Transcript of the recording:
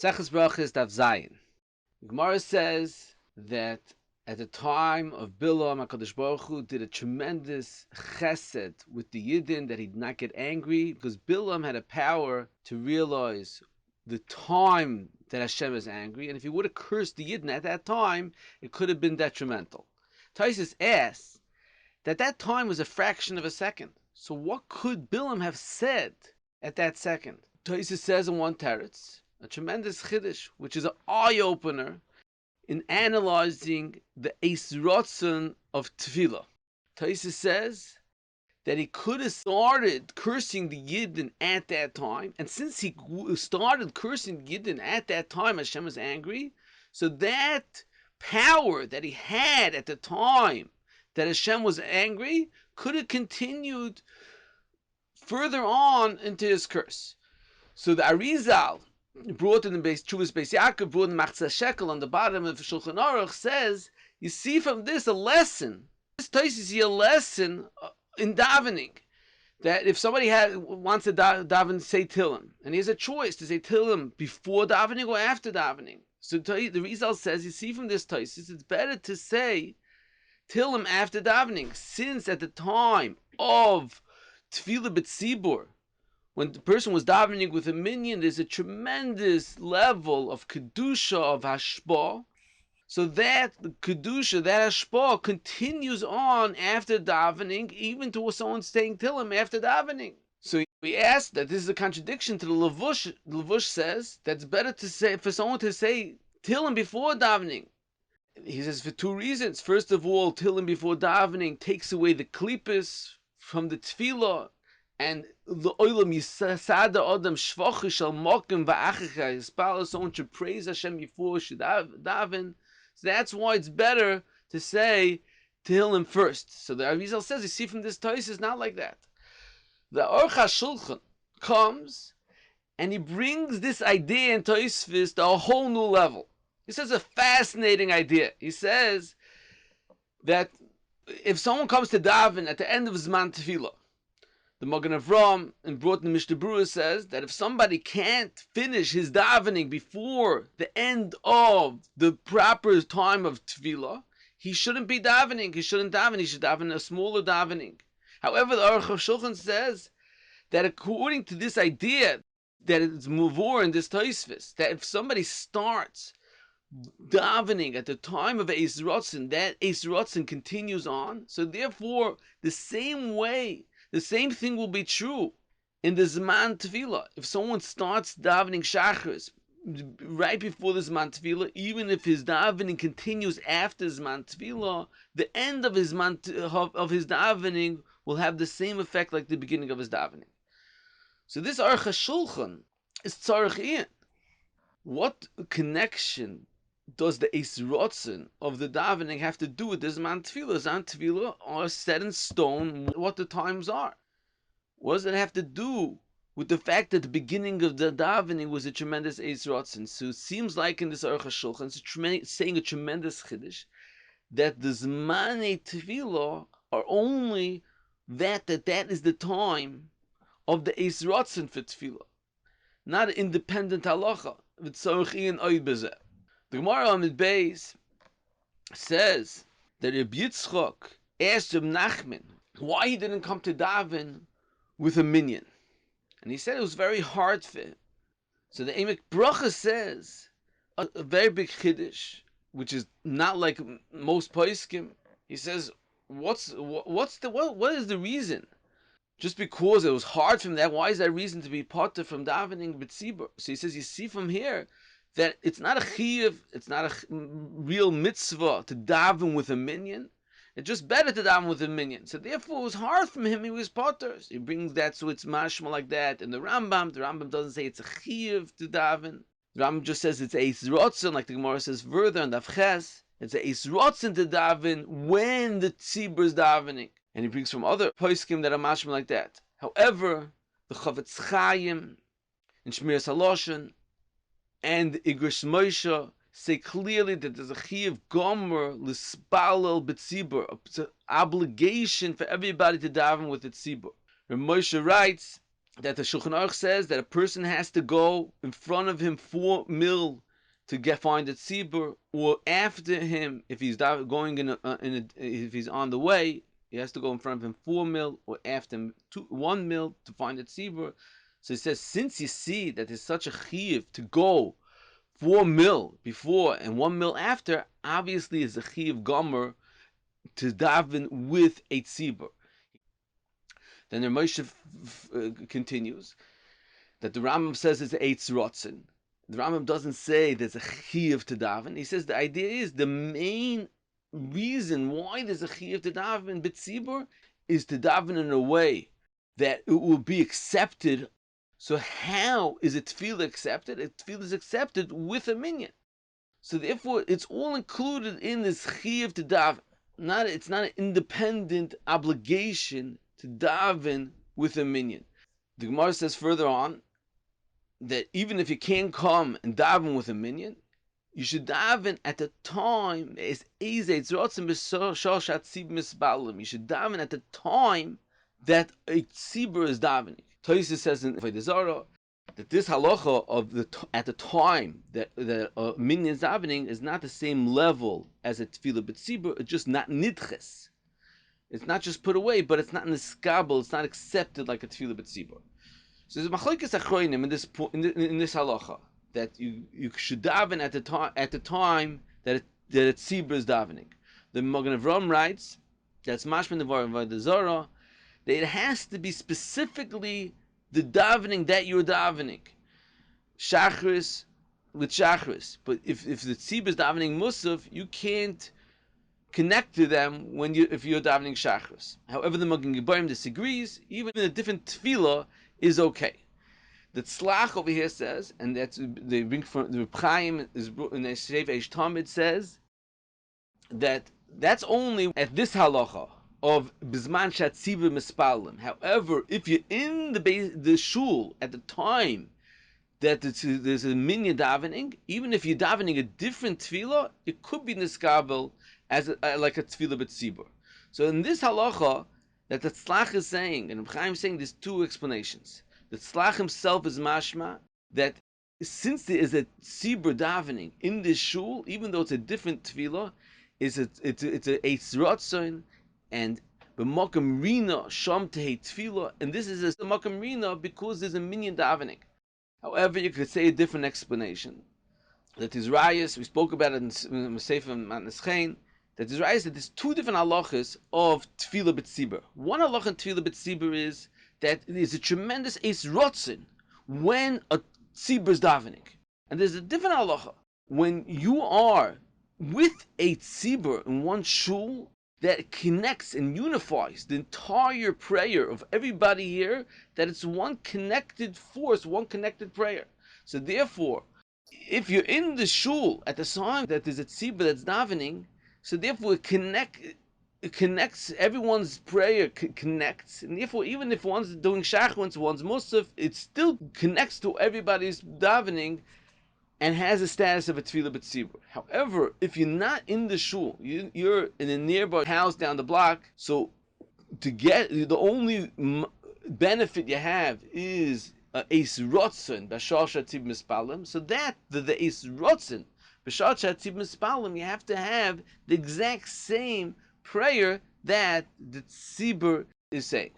Tzeches Brachas Daf Zayin. Gemara says that at the time of Bilam, HaKadosh Baruch Hu did a tremendous chesed with the Yidden that he did not get angry, because Bilam had a power to realize the time that Hashem is angry, and if he would have cursed the Yidden at that time, it could have been detrimental. Taisus asks that time was a fraction of a second. So what could Bilam have said at that second? Taisus says in one teretz, a tremendous chiddush, which is an eye-opener in analyzing the Eis Ratzon of Tefillah. Taisus says that he could have started cursing the Yidden at that time, and since he started cursing the Yidden at that time, Hashem was angry, so that power that he had at the time that Hashem was angry could have continued further on into his curse. So the Arizal brought in the base Chuvas Beis Yaakov, brought in Machzah Shekel on the bottom of Shulchan Aruch, says, you see from this a lesson. This Taisus is a lesson in davening, that if somebody wants to daven, say Tillim, and he has a choice to say Tillim before davening or after davening. So the Rizal says, you see from this Taisus, it's better to say Tillim after davening, since at the time of Tefillah B'tzibur, when the person was davening with a minyan, there's a tremendous level of kedusha, of hashpah. So that kedusha, that hashpah, continues on after davening, even to someone saying Tillim after davening. So we ask that this is a contradiction to the Levush. The Levush says that it's better to say for someone to say Tillim before davening. He says for two reasons. First of all, Tillim before davening takes away the klippas from the tefillah, and the olam yisada adam shvachu shal mokim va'achicha. Hispal, someone should praise Hashem before should daven. So that's why it's better to say Tehillim first. So the Arizal says, you see from this Taisus is not like that. The Aruch HaShulchan comes and he brings this idea in Tosfos to a whole new level. He says a fascinating idea. He says that if someone comes to daven at the end of Zman Tefillah, the Magen Avraham in brought in Mishnah Berurah says that if somebody can't finish his davening before the end of the proper time of Tefillah, he shouldn't be davening. He shouldn't daven. He should daven a smaller davening. However, the Aruch HaShulchan says that according to this idea that it's muvor in this Tosfos, that if somebody starts davening at the time of Eis Ratzon, that Eis Ratzon continues on. So therefore, the same thing will be true in the Zman Tefillah. If someone starts davening Shachris right before the Zman Tefillah, even if his davening continues after Zman Tefillah, the end of his davening will have the same effect like the beginning of his davening. So this Aruch HaShulchan is tzarich. What connection does the Eis Ratzon of the davening have to do with the Zman Tefillah? Zman Tefillah are set in stone what the times are. What does it have to do with the fact that the beginning of the davening was a tremendous Eis Ratzon? So it seems like in this Aruch HaShulchan, it's saying a tremendous chiddush that the Zmanei Tefillah are only that is the time of the Eis Ratzon for Tefillah, not an independent halacha. The Gemara on the base says that Reb Yitzchok asked Reb Nachman why he didn't come to daven with a minyan, and he said it was very hard for him. So the Emek Bracha says a very big chiddush, which is not like most poskim. He says, what is the reason? Just because it was hard for him, why is that reason to be potter from davening b'tzibur? So he says, you see from here that it's not a chiyuv, it's not a real mitzvah to daven with a minyan. It's just better to daven with a minyan. So therefore it was hard for him, he was potter. So he brings that, so it's mashma like that. And the Rambam doesn't say it's a chiyuv to daven. The Rambam just says it's a Eis Ratzon, like the Gemara says further in Daf Ches. It's a Eis Ratzon to daven when the tzibur is davening. And he brings from other poskim that are mashma like that. However, the Chavetz Chaim and Shmiras HaLashon and Igros Moshe say clearly that there's a chiyuv gomer l'spalel b'tzibur. It's an obligation for everybody to daven with the tzibur. Rav Moshe writes that the Shulchan Aruch says that a person has to go in front of him 4 mil to find a tzibur, or after him if he's going if he's on the way, he has to go in front of him 4 mil, or after him 1 mil to find a tzibur. So he says, since you see that there's such a chiyuv to go 4 mil before and 1 mil after, obviously it's a chiyuv gomer to daven with a tzibur. Then the Moshe continues that the Rambam says it's eitz rotzen. The Rambam doesn't say there's a chiyuv to daven. He says the idea is the main reason why there's a chiyuv to daven b'tzibur is to daven in a way that it will be accepted. So how is a tefillah accepted? A tefillah is accepted with a minyan. So therefore, it's all included in this chiyuv to daven. It's not an independent obligation to daven with a minyan. The Gemara says further on that even if you can't come and daven with a minyan, you should daven at the time. You should daven at the time that a tzibur is davening. Tosfos says in Avodah Zarah that this halacha of at the time that a minyan is davening is not the same level as a tefillah b'tzibur. It's just not nidches. It's not just put away, but it's not niskabel. It's not accepted like a tefillah b'tzibur. So there's machlokes achronim in this halacha that you should daven at the time that a tzibur is davening. The Magen Avraham writes that's mashman devar in Avodah Zarah that it has to be specifically the davening that you're davening, shachris with shachris. But if the tzibur is davening musaf, you can't connect to them if you're davening shachris. However, the Magen Gebarim disagrees. Even in a different tefillah is okay. The Tzlach over here says, and that's they bring from the Reb Chaim is in the Seif Eish Tamid says that that's only at this halacha of Bizman Shatziva Mispalim. However, if you're in the shul at the time that there's a minyan davening, even if you're davening a different tefillah, it could be niskabel as like a tefillah b'tzibur. So in this halacha that the Tzlach is saying, and Reb Chaim is saying, there's two explanations. The Tzlach himself is mashma that since there is a tzibur davening in this shul, even though it's a different tefillah, it's a eitz rotzen, and b'makam rina sham tehei tefillah, and this is a makam rina because there's a minyan davening. However, you could say a different explanation. That is rayas, we spoke about it in Sefer Matnas Chen, that is rayas that there's two different halachas of tefillah b'tzibur. One halacha in tefillah b'tzibur is that there's a tremendous eitz rotzen when a tzibur is davening. And there's a different halacha when you are with a tzibur in one shul that connects and unifies the entire prayer of everybody here, that it's one connected force, one connected prayer. So therefore, if you're in the shul at the time that there's a tzibur that's davening, so therefore it connects, everyone's prayer connects, and therefore even if one's doing shachwins, one's musaf, it still connects to everybody's davening and has a status of a tefillah b'tzibur. However, if you're not in the shul, you're in a nearby house down the block, so to get the only benefit you have is eitz rotzen b'shal shativ mispalim. So that the eitz rotzen b'shal shativ mispalim, you have to have the exact same prayer that the tzibur is saying.